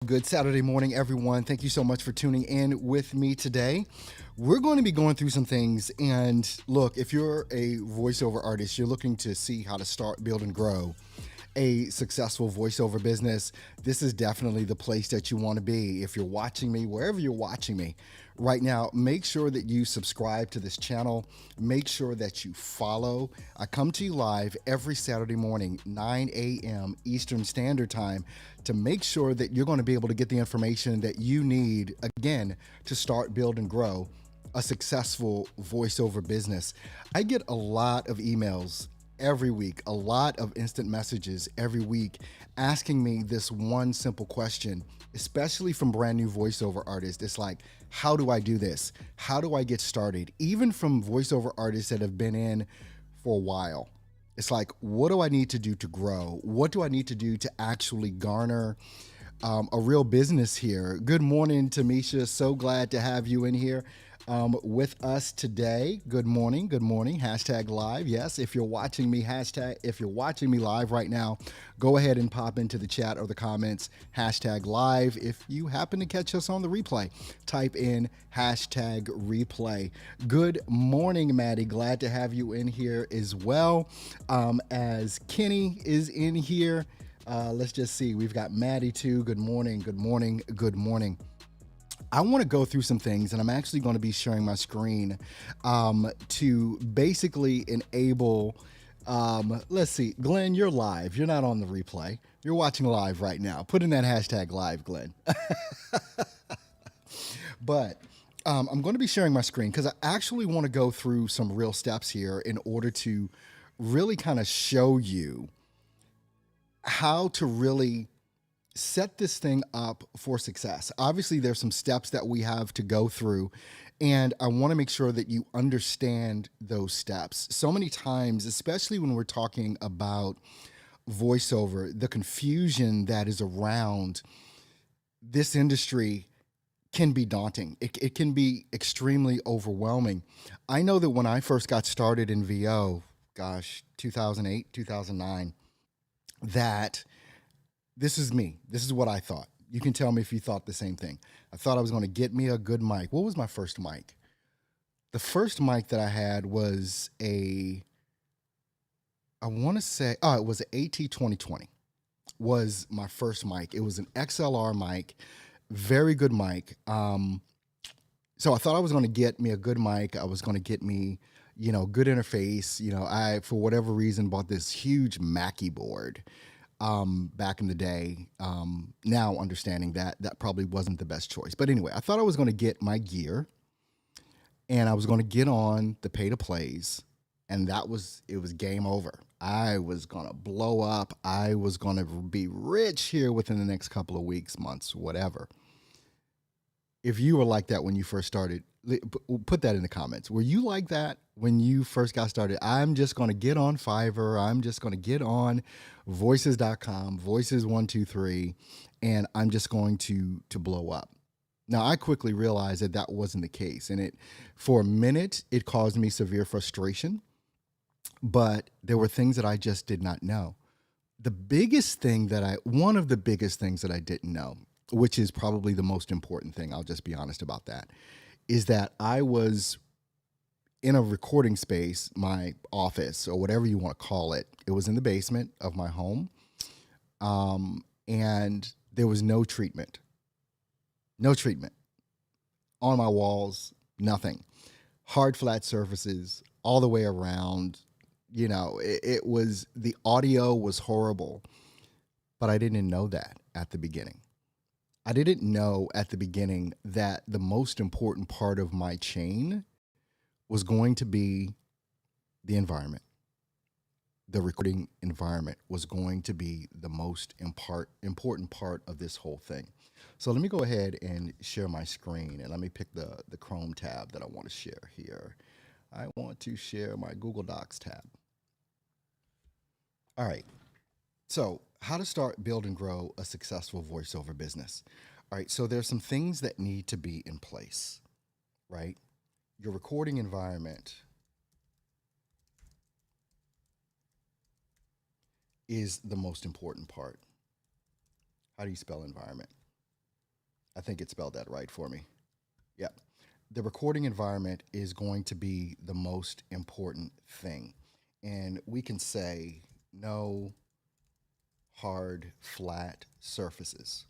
Good Saturday morning, everyone. Thank you so much for tuning in with me today. We're going to be going through some things. And look, if you're a voiceover artist, you're looking to see how to start, build, and grow a successful voiceover business, this is definitely the place that you want to be. If you're watching me, wherever you're watching me right now, make sure that you subscribe to this channel. Make sure that you follow. I come to you live every Saturday morning, 9 a.m. Eastern Standard Time, to make sure that you're going to be able to get the information that you need, again, to start, build, and grow a successful voiceover business. I get a lot of emails every week, a lot of instant messages every week asking me this one simple question, especially from brand new voiceover artists. It's like, how do I do this? How do I get started? Even from voiceover artists that have been in for a while. It's like, what do I need to do to grow? What do I need to do to actually garner a real business here? Good morning, Tamisha. So glad to have you in here with us today. Good morning. Good morning. Hashtag live. Yes, if you're watching me, if you're watching me live right now, go ahead and pop into the chat or the comments, hashtag live. If you happen to catch us on the replay, type in hashtag replay. Good morning, Maddie. Glad to have you in here as well. As Kenny is in here. Let's just see. We've got Maddie too. Good morning. Good morning. Good morning. I want to go through some things, and I'm actually going to be sharing my screen to basically enable. Let's see, Glenn, you're live. You're not on the replay. You're watching live right now. Put in that hashtag live, Glenn. But I'm going to be sharing my screen because I actually want to go through some real steps here in order to really kind of show you how to really set this thing up for success. Obviously, there's some steps that we have to go through, and I want to make sure that you understand those steps. So many times, especially when we're talking about voiceover, the confusion that is around this industry can be daunting. It can be extremely overwhelming. I know that when I first got started in VO, gosh, 2008, 2009, that this is me. This is what I thought. You can tell me if you thought the same thing. I thought I was going to get me a good mic. What was my first mic? The first mic that I had was I want to say, it was an AT2020 was my first mic. It was an XLR mic, very good mic. So I thought I was going to get me a good mic. I was going to get me, good interface. I, for whatever reason, bought this huge Mackie board back in the day. Now understanding that probably wasn't the best choice. But anyway, I thought I was going to get my gear and I was going to get on the pay to plays, and it was game over. I was going to blow up. I was going to be rich here within the next couple of weeks, months, whatever. If you were like that when you first started, put that in the comments. Were you like that when you first got started? I'm just going to get on Fiverr. I'm just going to get on voices.com, voices123, and I'm just going to blow up. Now, I quickly realized that that wasn't the case. And for a minute, it caused me severe frustration, but there were things that I just did not know. One of the biggest things that I didn't know, which is probably the most important thing, I'll just be honest about that, is that I was in a recording space, my office, or whatever you want to call it. It was in the basement of my home. And there was no treatment on my walls, nothing. Hard, flat surfaces all the way around. The audio was horrible, but I didn't know that at the beginning. I didn't know at the beginning that the most important part of my chain was going to be the environment. The recording environment was going to be the most important part of this whole thing. So let me go ahead and share my screen, and let me pick the Chrome tab that I want to share here. I want to share my Google Docs tab. All right. So, how to start, build, and grow a successful voiceover business. All right. So, there's some things that need to be in place, right? Your recording environment is the most important part. How do you spell environment? I think it spelled that right for me. Yeah. The recording environment is going to be the most important thing. And we can say no hard, flat surfaces.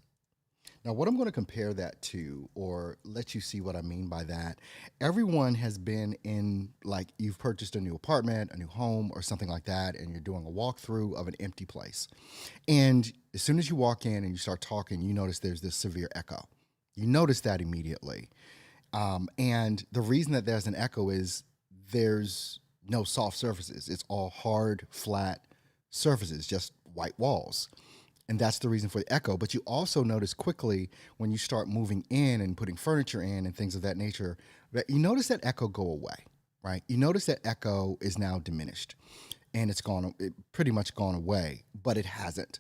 Now, what I'm going to compare that to, or let you see what I mean by that, everyone has been in, like, you've purchased a new apartment, a new home, or something like that, and you're doing a walkthrough of an empty place. And as soon as you walk in and you start talking, you notice there's this severe echo. You notice that immediately. And the reason that there's an echo is there's no soft surfaces, it's all hard, flat surfaces, just white walls. And that's the reason for the echo. But you also notice quickly when you start moving in and putting furniture in and things of that nature, that you notice that echo go away, right? You notice that echo is now diminished and it pretty much gone away, but it hasn't.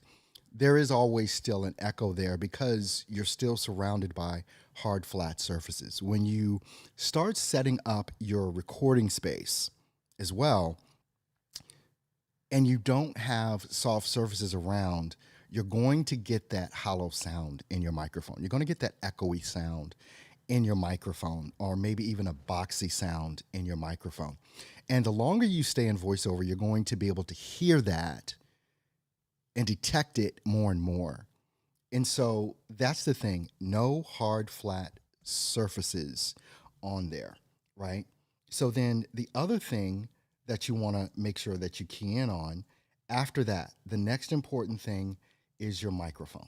There is always still an echo there because you're still surrounded by hard, flat surfaces. When you start setting up your recording space as well, and you don't have soft surfaces around, you're going to get that hollow sound in your microphone. You're going to get that echoey sound in your microphone, or maybe even a boxy sound in your microphone. And the longer you stay in voiceover, you're going to be able to hear that and detect it more and more. And so that's the thing, no hard, flat surfaces on there, right? So then the other thing that you want to make sure that you key in on after that, the next important thing is your microphone.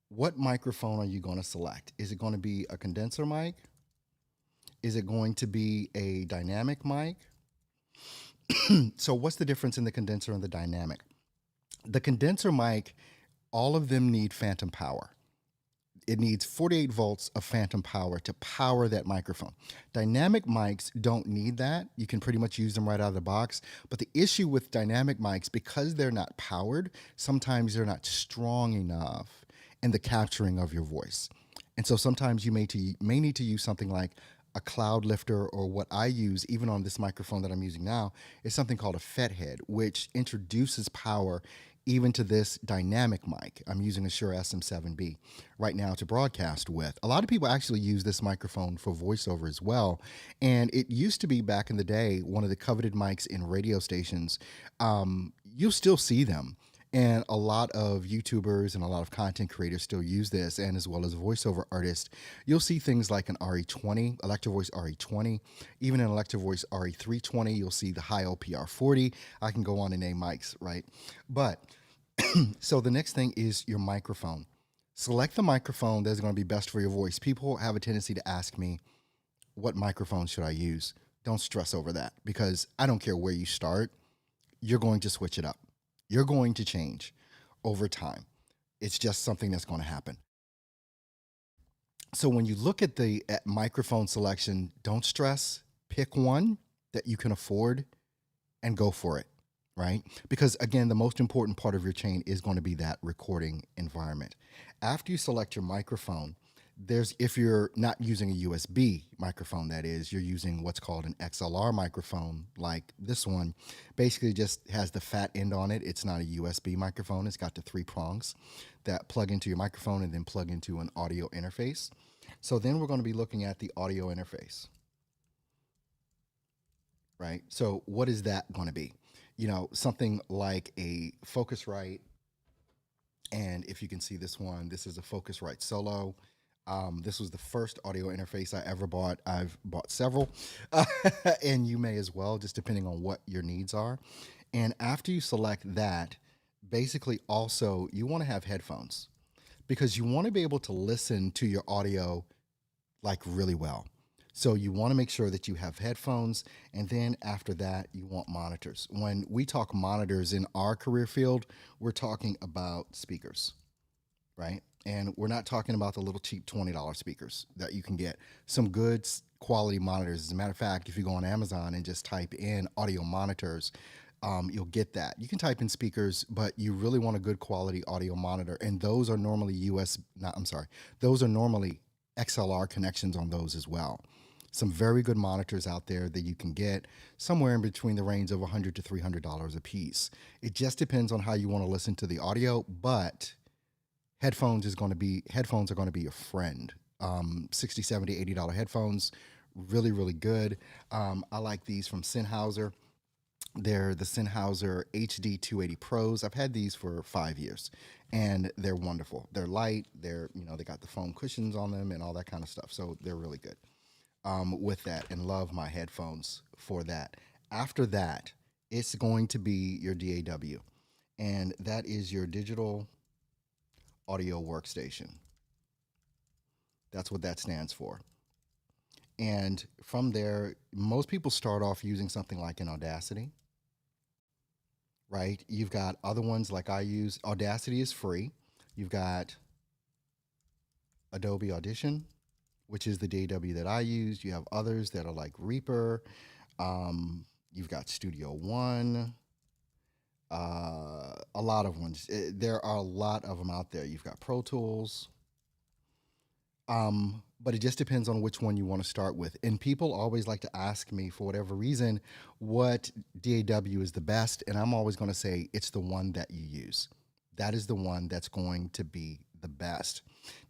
What microphone are you going to select? Is it going to be a condenser mic? Is it going to be a dynamic mic? So, what's the difference in the condenser and the dynamic? The condenser mic, all of them need phantom power. It needs 48 volts of phantom power to power that microphone. Dynamic mics don't need that. You can pretty much use them right out of the box. But the issue with dynamic mics, because they're not powered, sometimes they're not strong enough in the capturing of your voice. And so sometimes you may need to use something like a cloud lifter, or what I use even on this microphone that I'm using now is something called a FET head, which introduces power even to this dynamic mic. I'm using a Shure SM7B right now to broadcast with. A lot of people actually use this microphone for voiceover as well. And it used to be, back in the day, one of the coveted mics in radio stations. You'll still see them. And a lot of YouTubers and a lot of content creators still use this, and as well as voiceover artists. You'll see things like an RE20, Electro Voice RE20, even an Electro Voice RE320. You'll see the high OPR 40. I can go on and name mics, right? But so the next thing is your microphone. Select the microphone that's going to be best for your voice. People have a tendency to ask me, what microphone should I use? Don't stress over that, because I don't care where you start, you're going to switch it up. You're going to change over time. It's just something that's going to happen. So when you look at the microphone selection, don't stress. Pick one that you can afford and go for it, right? Because again, the most important part of your chain is going to be that recording environment. After you select your microphone, if you're not using a USB microphone, that is, you're using what's called an XLR microphone, like this one. Basically just has the fat end on it. It's not a USB microphone. It's got the 3 prongs that plug into your microphone and then plug into an audio interface. So then we're going to be looking at the audio interface, right? So what is that going to be? Something like a Focusrite. And if you can see this one, this is a Focusrite Solo. This was the first audio interface I ever bought. I've bought several, and you may as well, just depending on what your needs are. And after you select that, basically also you want to have headphones, because you want to be able to listen to your audio like really well. So you want to make sure that you have headphones, and then after that, you want monitors. When we talk monitors in our career field, we're talking about speakers, right? And we're not talking about the little cheap $20 speakers that you can get. Some good quality monitors. As a matter of fact, if you go on Amazon and just type in audio monitors, you'll get that. You can type in speakers, but you really want a good quality audio monitor. And those are normally those are normally XLR connections on those as well. Some very good monitors out there that you can get somewhere in between the range of $100 to $300 a piece. It just depends on how you want to listen to the audio, but headphones are going to be your friend. 60, 70, $80 headphones, really, really good. I like these from Sennheiser. They're the Sennheiser HD 280 Pros. I've had these for 5 years, and they're wonderful. They're light. They got the foam cushions on them and all that kind of stuff. So they're really good with that, and love my headphones for that. After that, it's going to be your DAW, and that is your digital audio workstation. That's what that stands for. And from there, most people start off using something like an Audacity, right? You've got other ones like I use. Audacity is free. You've got Adobe Audition, which is the DAW that I use. You have others that are like Reaper. You've got Studio One. A lot of ones. There are a lot of them out there. You've got Pro Tools. But it just depends on which one you want to start with. And people always like to ask me, for whatever reason, what DAW is the best. And I'm always going to say it's the one that you use. That is the one that's going to be the best.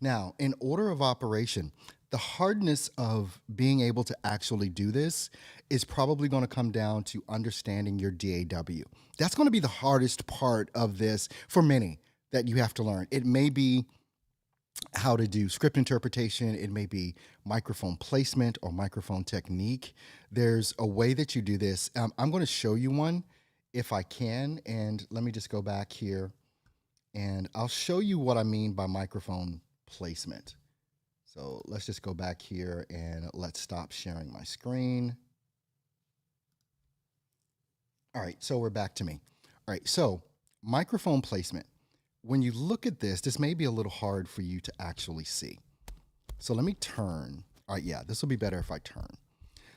Now, in order of operation, the hardness of being able to actually do this is probably going to come down to understanding your DAW. That's going to be the hardest part of this for many that you have to learn. It may be how to do script interpretation. It may be microphone placement or microphone technique. There's a way that you do this. I'm going to show you one if I can. And let me just go back here and I'll show you what I mean by microphone placement. So let's just go back here and let's stop sharing my screen. All right, so we're back to me. All right, so microphone placement. When you look at this, this may be a little hard for you to actually see. So let me turn. All right, yeah, this will be better if I turn.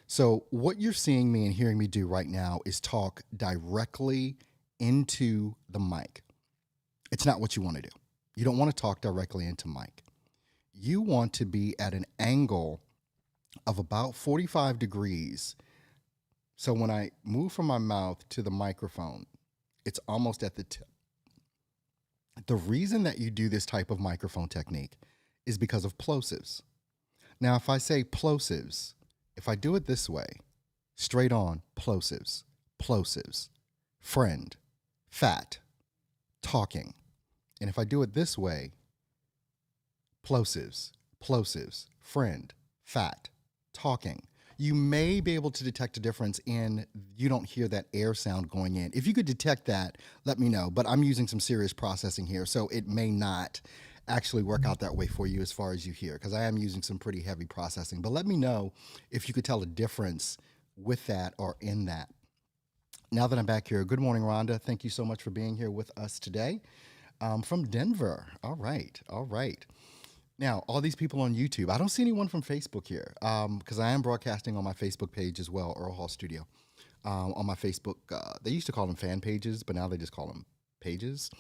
So what you're seeing me and hearing me do right now is talk directly into the mic. It's not what you want to do. You don't want to talk directly into mic. You want to be at an angle of about 45 degrees. So when I move from my mouth to the microphone, it's almost at the tip. The reason that you do this type of microphone technique is because of plosives. Now, if I say plosives, if I do it this way, straight on, plosives, plosives, friend, fat, talking. And if I do it this way, plosives, plosives, friend, fat, talking. You may be able to detect a difference in you don't hear that air sound going in. If you could detect that, let me know. But I'm using some serious processing here, so it may not actually work out that way for you as far as you hear, because I am using some pretty heavy processing. But let me know if you could tell a difference with that or in that. Now that I'm back here, good morning, Rhonda. Thank you so much for being here with us today from Denver. All right, all right. Now, all these people on YouTube, I don't see anyone from Facebook here because I am broadcasting on my Facebook page as well, Earl Hall Studio. On my Facebook, they used to call them fan pages, but now they just call them pages,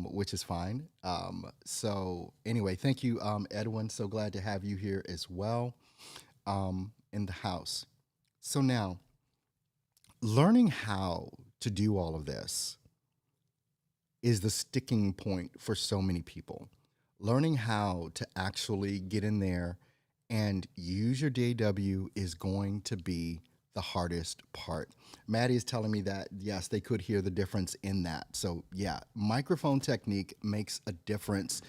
which is fine. So anyway, thank you, Edwin. So glad to have you here as well in the house. So now, learning how to do all of this is the sticking point for so many people. Learning how to actually get in there and use your DAW is going to be the hardest part. Maddie is telling me that, yes, they could hear the difference in that. So yeah, microphone technique makes a difference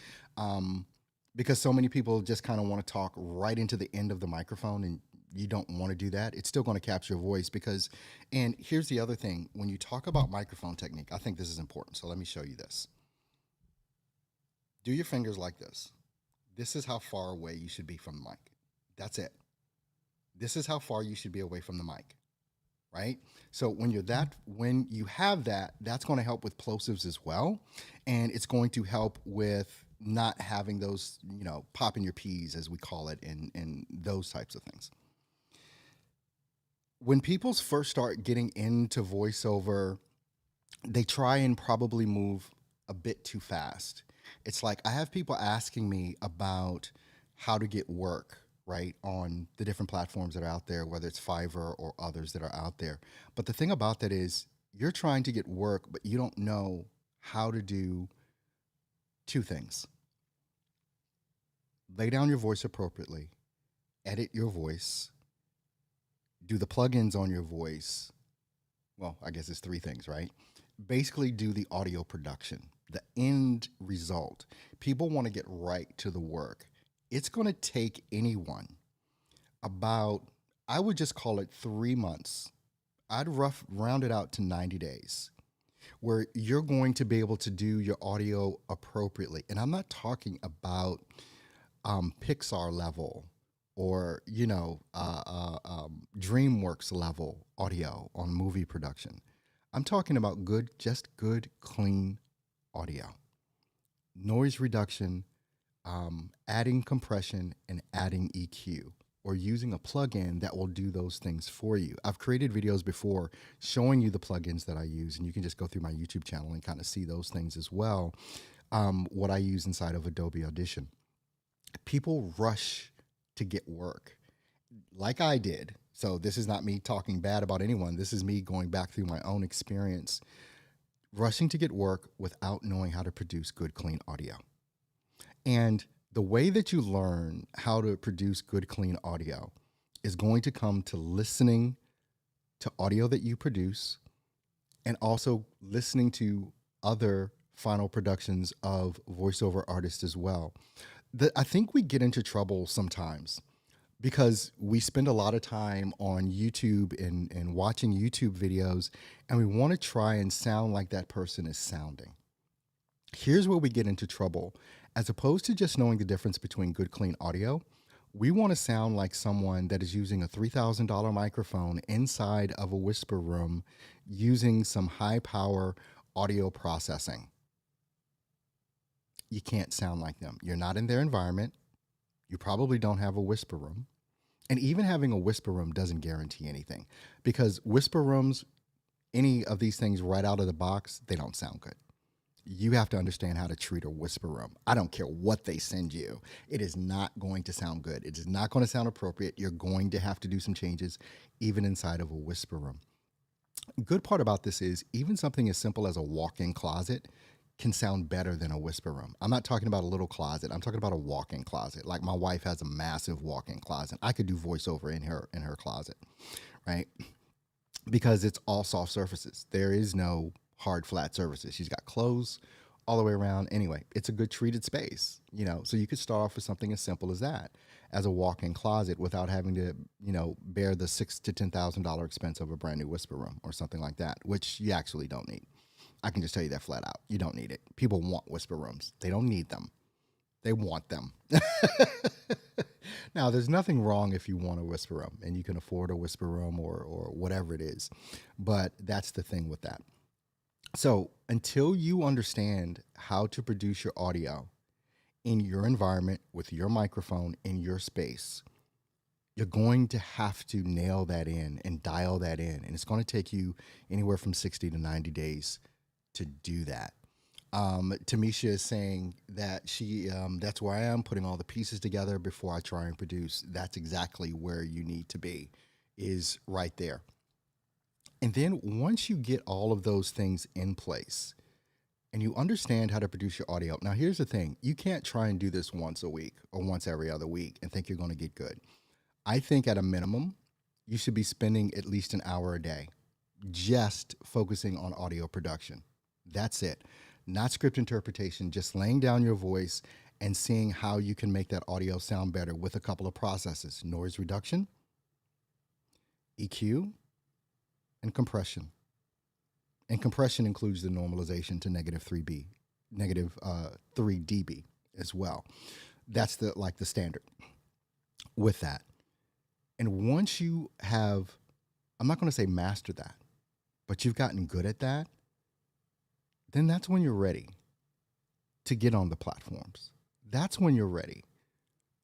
because so many people just kind of want to talk right into the end of the microphone, and you don't want to do that. It's still going to capture your voice because, and here's the other thing, when you talk about microphone technique, I think this is important. So let me show you this. Do your fingers like this. This is how far away you should be from the mic. That's it. This is how far you should be away from the mic, right? So when you have that, that's going to help with plosives as well. And it's going to help with not having those, popping your P's, as we call it, in those types of things. When people first start getting into voiceover, they try and probably move a bit too fast. It's like I have people asking me about how to get work, right, on the different platforms that are out there, whether it's Fiverr or others that are out there. But the thing about that is you're trying to get work, but you don't know how to do two things. lay down your voice appropriately, edit your voice, do the plugins on your voice. Well, I guess it's three things, right? Basically, do the audio production, the end result. People want to get right to the work. It's going to take anyone about, I would just call it 3 months. I'd round it out to 90 days where you're going to be able to do your audio appropriately. And I'm not talking about Pixar level or DreamWorks level audio on movie production. I'm talking about good, just good, clean audio, noise reduction, adding compression, and adding EQ, or using a plugin that will do those things for you. I've created videos before showing you the plugins that I use, and you can just go through my YouTube channel and kind of see those things as well. What I use inside of Adobe Audition. People rush to get work like I did. So this is not me talking bad about anyone. This is me going back through my own experience, rushing to get work without knowing how to produce good, clean audio. And the way that you learn how to produce good, clean audio is going to come to listening to audio that you produce and also listening to other final productions of voiceover artists as well. I think we get into trouble sometimes because we spend a lot of time on YouTube and watching YouTube videos, and we want to try and sound like that person is sounding. Here's where we get into trouble. As opposed to just knowing the difference between good, clean audio, we want to sound like someone that is using a $3,000 microphone inside of a whisper room using some high power audio processing. You can't sound like them. You're not in their environment. You probably don't have a whisper room. And even having a whisper room doesn't guarantee anything, because whisper rooms, any of these things right out of the box, they don't sound good. You have to understand how to treat a whisper room. I don't care what they send you. It is not going to sound good. It is not going to sound appropriate. You're going to have to do some changes even inside of a whisper room. Good part about this is even something as simple as a walk-in closet can sound better than a whisper room. I'm not talking about a little closet. I'm talking about a walk-in closet. Like my wife has a massive walk-in closet. I could do voiceover in her closet, right? Because it's all soft surfaces. There is no hard, flat surfaces. She's got clothes all the way around. Anyway, it's a good treated space, so you could start off with something as simple as that, as a walk-in closet, without having to, bear the $6,000 to $10,000 expense of a brand new whisper room or something like that, which you actually don't need. I can just tell you that flat out. You don't need it. People want whisper rooms. They don't need them. They want them. Now, there's nothing wrong if you want a whisper room and you can afford a whisper room or whatever it is, but that's the thing with that. So until you understand how to produce your audio in your environment with your microphone in your space, you're going to have to nail that in and dial that in. And it's going to take you anywhere from 60 to 90 days to do that. Tamisha is saying that that's where I am, putting all the pieces together before I try and produce. That's exactly where you need to be, is right there. And then once you get all of those things in place and you understand how to produce your audio. Now, here's the thing. You can't try and do this once a week or once every other week and think you're going to get good. I think at a minimum, you should be spending at least an hour a day just focusing on audio production. That's it. Not script interpretation, just laying down your voice and seeing how you can make that audio sound better with a couple of processes: noise reduction, EQ, and compression. And compression includes the normalization to negative 3 dB as well. That's the standard with that. And once you have, I'm not going to say master that, but you've gotten good at that, then that's when you're ready to get on the platforms. That's when you're ready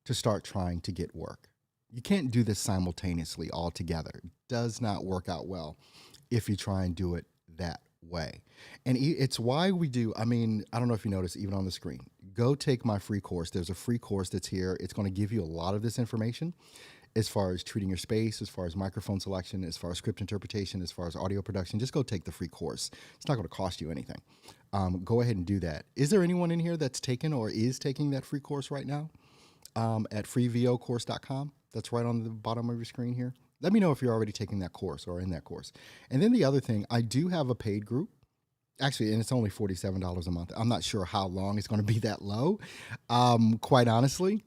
to start trying to get work. You can't do this simultaneously all together. It does not work out well if you try and do it that way. And it's why we do, I don't know if you notice, even on the screen, go take my free course. There's a free course that's here. It's going to give you a lot of this information as far as treating your space, as far as microphone selection, as far as script interpretation, as far as audio production. Just go take the free course. It's not going to cost you anything. Go ahead and do that. Is there anyone in here that's taken or is taking that free course right now? at freevocourse.com. That's right on the bottom of your screen here. Let me know if you're already taking that course or in that course. And then the other thing, I do have a paid group. Actually, and it's only $47 a month. I'm not sure how long it's going to be that low, quite honestly,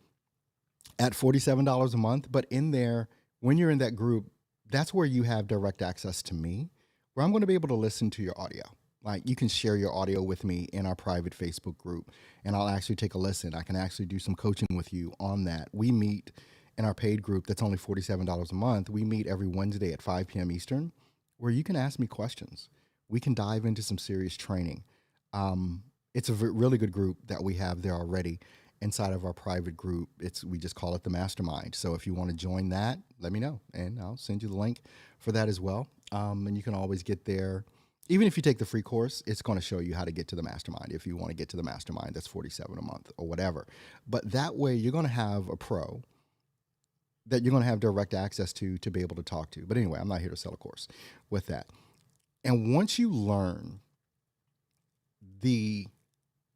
at $47 a month. But in there, when you're in that group, that's where you have direct access to me, where I'm going to be able to listen to your audio. Like you can share your audio with me in our private Facebook group, and I'll actually take a listen. I can actually do some coaching with you on that. We meet in our paid group that's only $47 a month. We meet every Wednesday at 5 p.m. Eastern, where you can ask me questions. We can dive into some serious training. It's a really good group that we have there already inside of our private group. We just call it the Mastermind. So if you want to join that, let me know, and I'll send you the link for that as well. And you can always get there. Even if you take the free course, it's going to show you how to get to the Mastermind. If you want to get to the Mastermind, that's $47 a month or whatever. But that way, you're going to have a pro that you're going to have direct access to be able to talk to. But anyway, I'm not here to sell a course with that. And once you learn the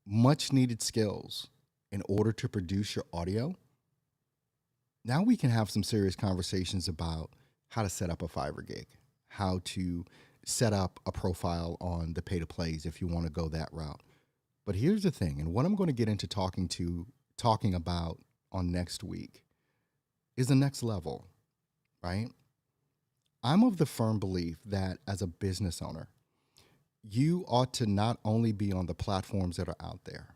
much needed skills in order to produce your audio, now we can have some serious conversations about how to set up a Fiverr gig, how to set up a profile on the pay to plays if you want to go that route. But here's the thing, and what I'm going to get into talking about on next week is the next level, right? I'm of the firm belief that as a business owner, you ought to not only be on the platforms that are out there,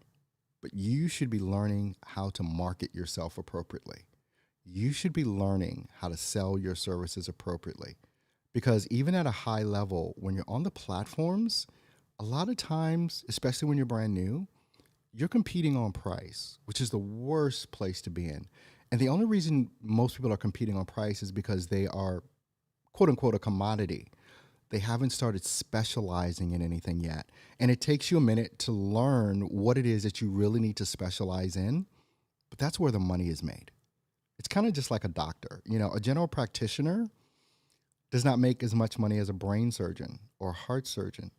but you should be learning how to market yourself appropriately. You should be learning how to sell your services appropriately. Because even at a high level, when you're on the platforms, a lot of times, especially when you're brand new, you're competing on price, which is the worst place to be in. And the only reason most people are competing on price is because they are, quote unquote, a commodity. They haven't started specializing in anything yet. And it takes you a minute to learn what it is that you really need to specialize in. But that's where the money is made. It's kind of just like a doctor. You know, a general practitioner does not make as much money as a brain surgeon or a heart surgeon.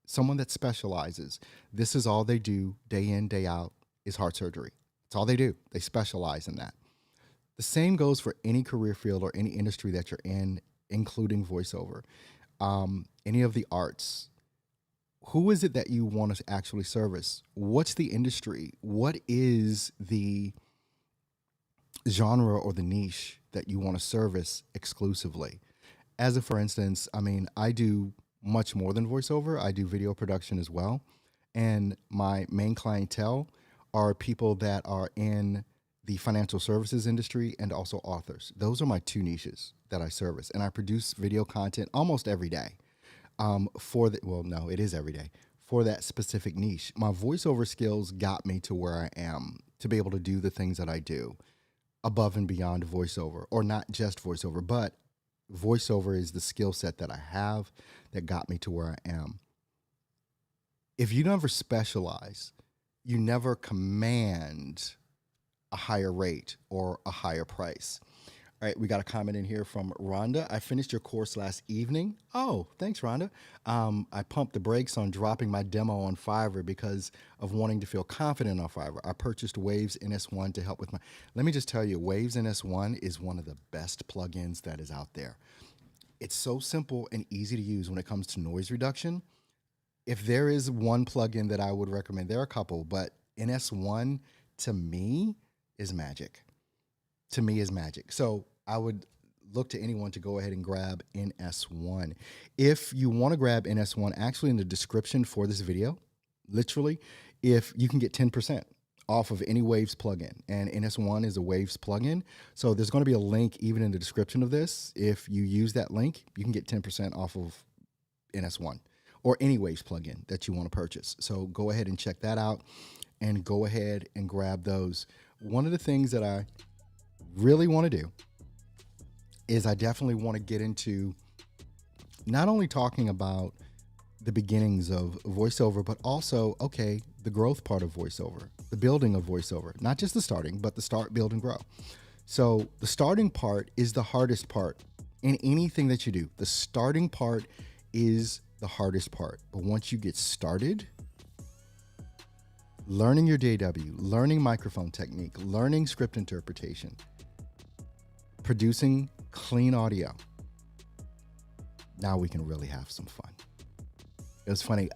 Someone that specializes. This is all they do day in, day out is heart surgery. It's all they do. They specialize in that. The same goes for any career field or any industry that you're in, including voiceover. Any of the arts. Who is it that you want to actually service? What's the industry? What is the genre or the niche that you want to service exclusively? As for instance, I mean, I do much more than voiceover. I do video production as well. And my main clientele are people that are in the financial services industry and also authors. Those are my two niches that I service. And I produce video content almost every day it is every day for that specific niche. My voiceover skills got me to where I am to be able to do the things that I do above and beyond voiceover, or not just voiceover, but voiceover is the skill set that I have that got me to where I am. If you never specialize, you never command a higher rate or a higher price. All right, we got a comment in here from Rhonda. I finished your course last evening. Oh, thanks, Rhonda. I pumped the brakes on dropping my demo on Fiverr because of wanting to feel confident on Fiverr. I purchased Waves NS1 to help with let me just tell you, Waves NS1 is one of the best plugins that is out there. It's so simple and easy to use when it comes to noise reduction. If there is one plugin that I would recommend, there are a couple, but NS1 to me is magic. To me is magic. So I would look to anyone to go ahead and grab NS1. If you want to grab NS1, actually in the description for this video, literally, if you can get 10% off of any Waves plugin, and NS1 is a Waves plugin. So there's going to be a link even in the description of this. If you use that link, you can get 10% off of NS1 or any Waves plugin that you want to purchase. So go ahead and check that out and go ahead and grab those. One of the things that I really want to do is I definitely want to get into not only talking about the beginnings of voiceover, but also, okay, the growth part of voiceover, the building of voiceover, not just the starting, but the start, build, and grow. So the starting part is the hardest part in anything that you do. The starting part is the hardest part. But once you get started, learning your DAW, learning microphone technique, learning script interpretation, producing clean audio. Now we can really have some fun. It was funny.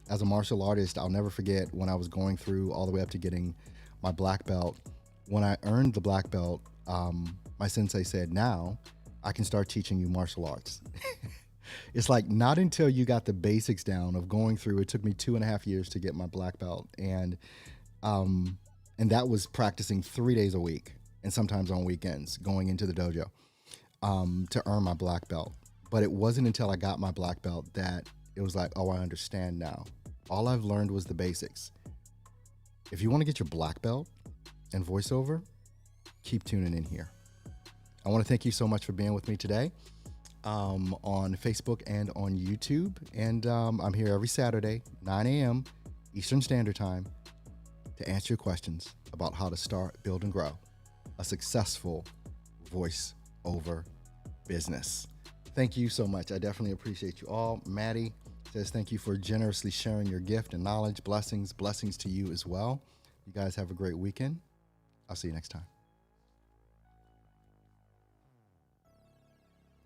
As a martial artist, I'll never forget when I was going through all the way up to getting my black belt. When I earned the black belt, my sensei said, now I can start teaching you martial arts. It's like not until you got the basics down of going through. It took me 2.5 years to get my black belt, and that was practicing 3 days a week and sometimes on weekends, going into the dojo to earn my black belt. But it wasn't until I got my black belt that it was like, oh, I understand now. All I've learned was the basics. If you want to get your black belt and voiceover, keep tuning in here. I want to thank you so much for being with me today on Facebook and on YouTube. And I'm here every Saturday, 9 a.m. Eastern Standard Time, to answer your questions about how to start, build, and grow a successful voiceover business. Thank you so much. I definitely appreciate you all. Maddie says thank you for generously sharing your gift and knowledge. Blessings to you as well. You guys have a great weekend. I'll see you next time.